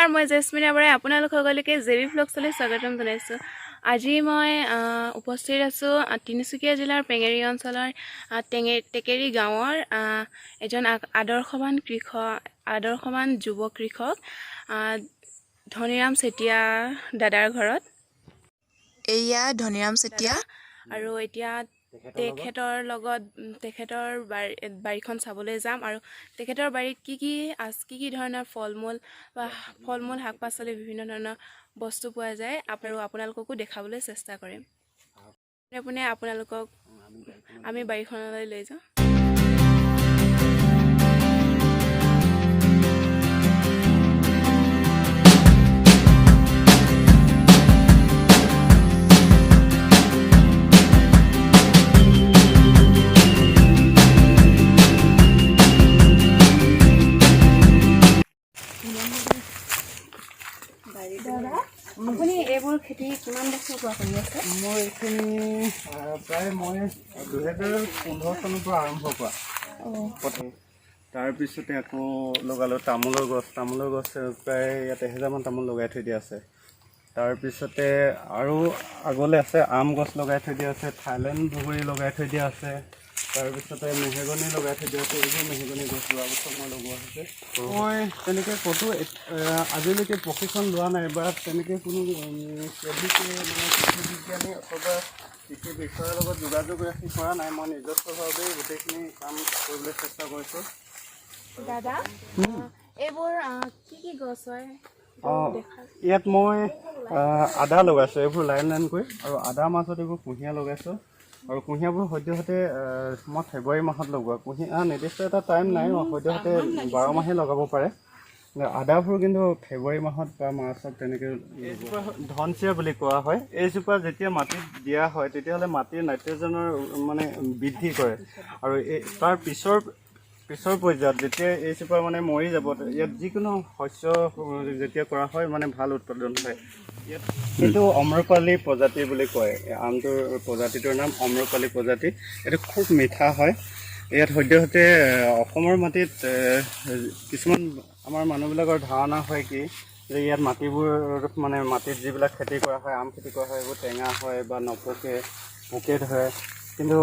মই জেছমিন আবৰাই আপোনালোক সকলোকে জেবি ভ্লগছলৈ স্বাগতম জনাইছোঁ। আজি মই উপস্থিত আছোঁ তিনিচুকীয়া জিলাৰ পেঙেৰি অঞ্চলৰ টেকেৰি গাঁৱৰ এজন আদৰ্শৱান যুৱ কৃষক ধনীৰাম চেতিয়া দাদাৰ ঘৰত। এয়া ধনীৰাম চেতিয়া আৰু এতিয়া তেখেতৰ বাৰীখন চাবলৈ যাম আৰু তেখেতৰ বাৰীত কি কি ধৰণৰ ফল মূল শাক পাচলি বিভিন্ন ধৰণৰ বস্তু পোৱা যায় আৰু আপোনালোককো দেখাবলৈ চেষ্টা কৰিম। পোনে আপোনালোকক আমি বাৰীখনলৈ লৈ যাওঁ। আপুনি এইবোৰ খেতি কিমান বছৰ পৰা কৰি আছে? মই এইখিনি প্ৰায় 2015 চনৰ পৰা আৰম্ভ কৰা। তাৰপিছতে আকৌ লগালোঁ তামোলৰ গছ প্ৰায় ইয়াত 1000মান তামোল লগাই থৈ দিয়া আছে। তাৰপিছতে আৰু আগলৈ আছে আম গছ লগাই থৈ দিয়া আছে, থাইলেণ্ড বগৰী লগাই থৈ দিয়া আছে, তাৰপিছতে মেহগনি লগাই থৈ দিয়া আছে। এইবোৰ মেহগনি গছ যোৱা বছৰ মই লগোৱা হৈছে। মই তেনেকৈ ক'তো আজিলৈকে প্ৰশিক্ষণ লোৱা নাই বা তেনেকৈ কোনো কৃষি বিজ্ঞানী অথবা কৃষি বিষয়াৰ লগত যোগাযোগ ৰাখি কৰা নাই। মই নিজস্বভাৱেই গোটেইখিনি কাম কৰিবলৈ চেষ্টা কৰিছোঁ। দাদা এইবোৰ কি গছ হয়? ইয়াত মই আদা লগাইছোঁ, এইবোৰ লাইনকৈ, আৰু আদাৰ মাজত এইবোৰ কুঁহিয়াৰ লগাইছোঁ। আৰু কুঁহিয়াৰবোৰ সদ্যহতে মই ফেব্ৰুৱাৰী মাহত লগোৱা। কুঁহিয়াৰ নিৰ্দিষ্ট এটা টাইম নাই, সদ্যহতে 12 মাহেই লগাব পাৰে। আদাবোৰ কিন্তু ফেব্ৰুৱাৰী মাহত বা মাৰ্চত তেনেকৈ ধনচিৰা বুলি কোৱা হয়। এইজোপা যেতিয়া মাটিত দিয়া হয় তেতিয়াহ'লে মাটিৰ নাইট্ৰজেনৰ বৃদ্ধি কৰে, আৰু তাৰ পিছৰ পৰ্যায়ত যেতিয়া এইজোপা মৰি যাব, ইয়াত যিকোনো শস্য যেতিয়া কৰা হয় ভাল উৎপাদন হয়। ইয়াত এইটো অম্ৰপালি প্ৰজাতি বুলি কয়। আমটোৰ প্ৰজাতিটোৰ নাম অম্ৰপালি প্ৰজাতি। এইটো খুব মিঠা হয়। ইয়াত সদ্যহতে অসমৰ মাটিত কিছুমান আমাৰ মানুহবিলাকৰ ধাৰণা হয় কি যে ইয়াত মাটিবোৰ মাটিত যিবিলাক খেতি কৰা হয়, আম খেতি কৰা হয়, এইবোৰ টেঙা হয় বা নপকে, পোকে ধৰে। কিন্তু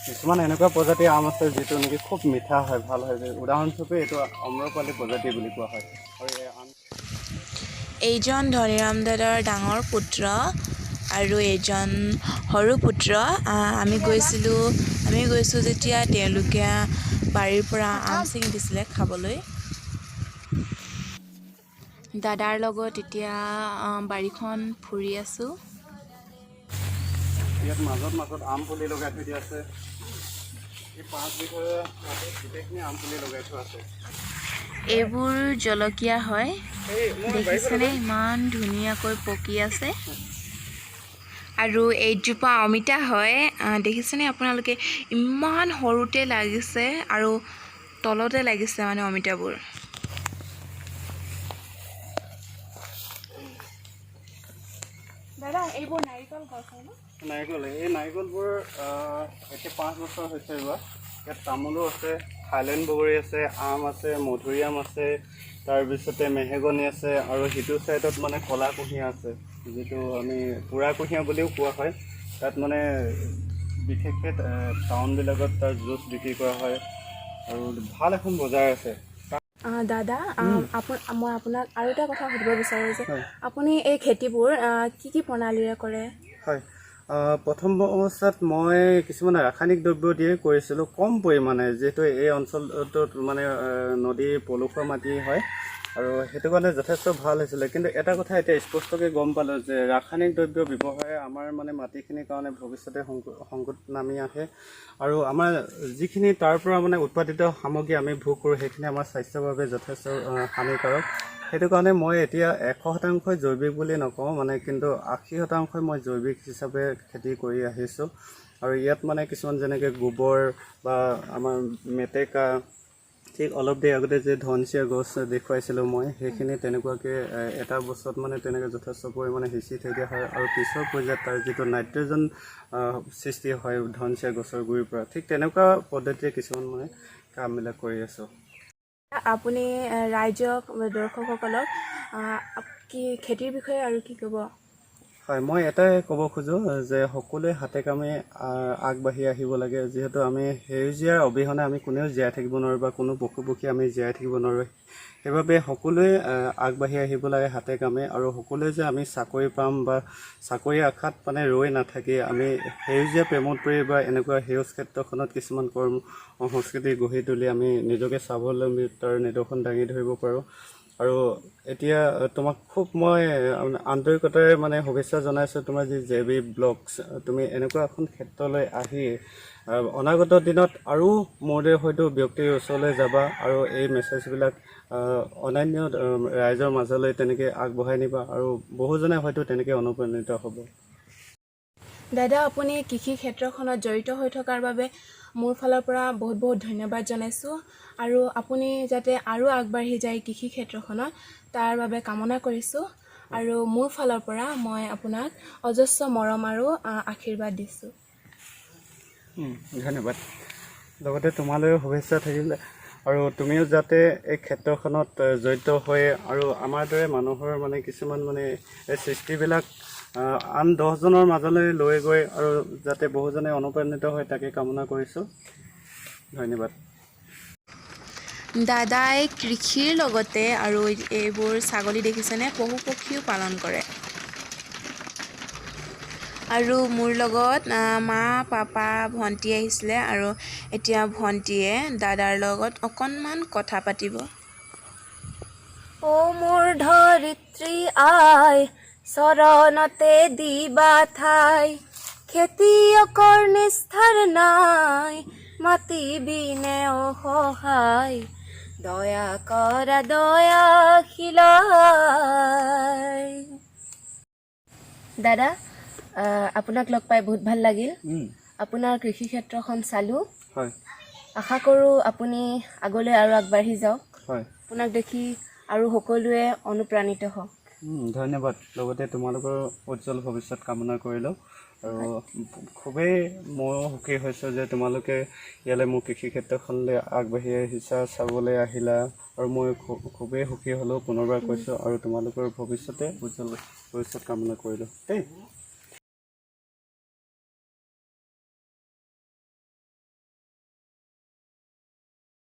কিছুমান এনেকুৱা প্ৰজাতিৰ আম আছে যিটো নেকি খুব মিঠা হয়, ভাল হয়। উদাহৰণস্বৰূপে এইটো অম্ৰপালি প্ৰজাতি বুলি কোৱা হয়। আৰু এইজন ধনীৰাম দাদাৰ ডাঙৰ পুত্ৰ আৰু এইজন সৰু পুত্ৰ। আমি গৈছোঁ যেতিয়া তেওঁলোকে বাৰীৰ পৰা আম ছিঙি দিছিলে খাবলৈ। দাদাৰ লগত এতিয়া বাৰীখন ফুৰি আছোঁ। ইয়াত মাজত আম পুলি লগাই থৈ দিয়া আছে। এই 5 বিঘা মাটিত গোটেইখিনি আম পুলি লগাই থোৱা আছে। এইবোৰ জলকীয়া হয়, দেখিছেনে ইমান ধুনীয়াকৈ পকি আছে। আৰু এইজোপা অমিতা হয়, দেখিছেনে আপোনালোকে ইমান সৰুতে লাগিছে আৰু তলতে লাগিছে অমিতাবোৰ। দাদা এইবোৰ নাৰিকল গছ হয় ন? এই নাৰিকলবোৰ এতিয়া 5 বছৰ হৈছে ৰোৱা। ইয়াত তামোলো আছে, থাইলেণ্ড বগৰী আছে, আম আছে, মধুৰিআম আছে, তাৰপিছতে মেহগনি আছে, আৰু সিটো ছাইডত কলা কুঁহিয়াৰ আছে, যিটো আমি পুৰা কুঁহিয়াৰ বুলিও কোৱা হয়। তাত বিশেষকৈ টাউনবিলাকত তাৰ জুচ বিক্ৰী কৰা হয়, আৰু ভাল এখন বজাৰ আছে। দাদা মই আপোনাক আৰু এটা কথা সুধিব বিচাৰোঁ যে আপুনি এই খেতিবোৰ কি প্ৰণালীৰে কৰে? হয়, প্ৰথম অৱস্থাত মই কিছুমান ৰাসায়নিক দ্ৰব্য দিয়ে কৰিছিলোঁ, কম পৰিমাণে, যিহেতু এই অঞ্চলটোত নদী পলসুৱা মাটি হয়, আৰু সেইটো কাৰণে যথেষ্ট ভাল হৈছিলে। কিন্তু এটা কথা এতিয়া স্পষ্টকৈ গম পালোঁ যে ৰাসায়নিক দ্ৰব্য ব্যৱহাৰে আমাৰ মাটিখিনিৰ কাৰণে ভৱিষ্যতে সংকট নামি আহে, আৰু আমাৰ যিখিনি তাৰ পৰা উৎপাদিত সামগ্ৰী আমি ভোগ কৰোঁ সেইখিনি আমাৰ স্বাস্থ্যৰ বাবে যথেষ্ট হানিকাৰক। সেইটো কাৰণে মই এতিয়া 100% জৈৱিক বুলি নকওঁ, কিন্তু 80% মই জৈৱিক হিচাপে খেতি কৰি আহিছোঁ। আৰু ইয়াত কিছুমান যেনেকৈ গোবৰ বা আমাৰ মেটেকা, ঠিক অলপ দেৰি আগতে যে ধনচিৰা গছ দেখুৱাইছিলোঁ মই, সেইখিনি তেনেকুৱাকৈ এটা বছৰত তেনেকৈ যথেষ্ট পৰিমাণে সিঁচি থৈ দিয়া হয়, আৰু পিছৰ পৰ্যায়ত তাৰ যিটো নাইট্ৰজেন সৃষ্টি হয় ধনচিৰা গছৰ গুৰিৰ পৰা, ঠিক তেনেকুৱা পদ্ধতিৰে কিছুমান কামবিলাক কৰি আছোঁ। আপুনি ৰাইজক দৰ্শকসকলক কি খেতিৰ বিষয়ে আৰু কি ক'ব? হয়, মই এটাই ক'ব খোজোঁ যে সকলোৱে হাতে কামে আগবাঢ়ি আহিব লাগে। যিহেতু আমি সেউজীয়াৰ অবিহনে আমি কোনেও জীয়াই থাকিব নোৱাৰোঁ বা কোনো পশু পক্ষী আমি জীয়াই থাকিব নোৱাৰোঁ। সেইবাবে সকলোৱে আগবাঢ়ি আহিব লাগে হাতে কামে, আৰু সকলোৱে যে আমি চাকৰি পাম বা চাকৰি আশাত মানে ৰৈ নাথাকি আমি সেউজীয়া প্ৰেমত পৰি বা এনেকুৱা সেউজ ক্ষেত্ৰখনত কিছুমান কৰ্ম সংস্কৃতি গঢ়ি তুলি আমি নিজকে স্বাৱলম্বিতাৰ নিদৰ্শন দাঙি ধৰিব পাৰোঁ। আৰু এতিয়া তোমাক খুব মই আন্তৰিকতাৰে মানে শুভেচ্ছা জনাইছোঁ। তোমাৰ যি JB ব্লগছ, তুমি এনেকুৱা এখন ক্ষেত্ৰলৈ আহি অনাগত দিনত আৰু মোৰ দৰে হয়তো ব্যক্তিৰ ওচৰলৈ যাবা আৰু এই মেছেজবিলাক অন্যান্য ৰাইজৰ মাজলৈ তেনেকৈ আগবঢ়াই নিবা, আৰু বহুজনে হয়তো তেনেকৈ অনুপ্ৰাণিত হ'ব। দাদা, আপুনি কৃষি ক্ষেত্ৰখনত জড়িত হৈ থকাৰ বাবে মোৰ ফালৰ পৰা বহুত বহুত ধন্যবাদ জনাইছোঁ, আৰু আপুনি যাতে আৰু আগবাঢ়ি যায় কৃষি ক্ষেত্ৰখনত তাৰ বাবে কামনা কৰিছোঁ। আৰু মোৰ ফালৰ পৰা মই আপোনাক অজস্ৰ মৰম আৰু আশীৰ্বাদ দিছোঁ। ধন্যবাদ। লগতে তোমালৈও শুভেচ্ছা থাকিলে, আৰু তুমিও যাতে এই ক্ষেত্ৰখনত জড়িত হৈ আৰু আমাৰ দৰে মানুহৰ মানে কিছুমান মানে এই সৃষ্টিবিলাক আন 10জনৰ মাজলৈ লৈ গৈ আৰু যাতে বহুজনে অনুপ্ৰাণিত হয় তাকে কামনা কৰিছোঁ। ধন্যবাদ। দাদাই কৃষিৰ লগতে আৰু এইবোৰ ছাগলী দেখিছেনে, পশু পক্ষীও পালন কৰে। আৰু মোৰ লগত মা, পাপা, ভণ্টি আহিছিলে, আৰু এতিয়া ভণ্টিয়ে দাদাৰ লগত অকণমান কথা পাতিব। অ মোৰ ধৰিত্ৰী আই, চৰণতে দিবা ঠাই, খেতিয়কৰ নিস্তাৰ নাই, মাটি বিনে অসহায়, দয়া কৰা দয়াশীলাই। দাদা, আপোনাক লগ পাই বহুত ভাল লাগিল। আপোনাৰ কৃষি ক্ষেত্ৰখন চালোঁ। হয় আশা কৰোঁ আপুনি আগলৈ আৰু আগবাঢ়ি যাওক। হয় আপোনাক দেখি আৰু সকলোৱে অনুপ্ৰাণিত হওক। ধন্যবাদ। লগতে তোমালোকৰ উজ্জ্বল ভৱিষ্যত কামনা কৰিলোঁ, আৰু খুবেই ময়ো সুখী হৈছোঁ যে তোমালোকে ইয়ালৈ মোৰ কৃষি ক্ষেত্ৰখনলৈ আগবাঢ়ি আহিছা, চাবলৈ আহিলা, আৰু মই খুবেই সুখী হ'লোঁ পুনৰবাৰ কৈছোঁ, আৰু তোমালোকৰ ভৱিষ্যতে উজ্জ্বল ভৱিষ্যত কামনা কৰিলোঁ দেই।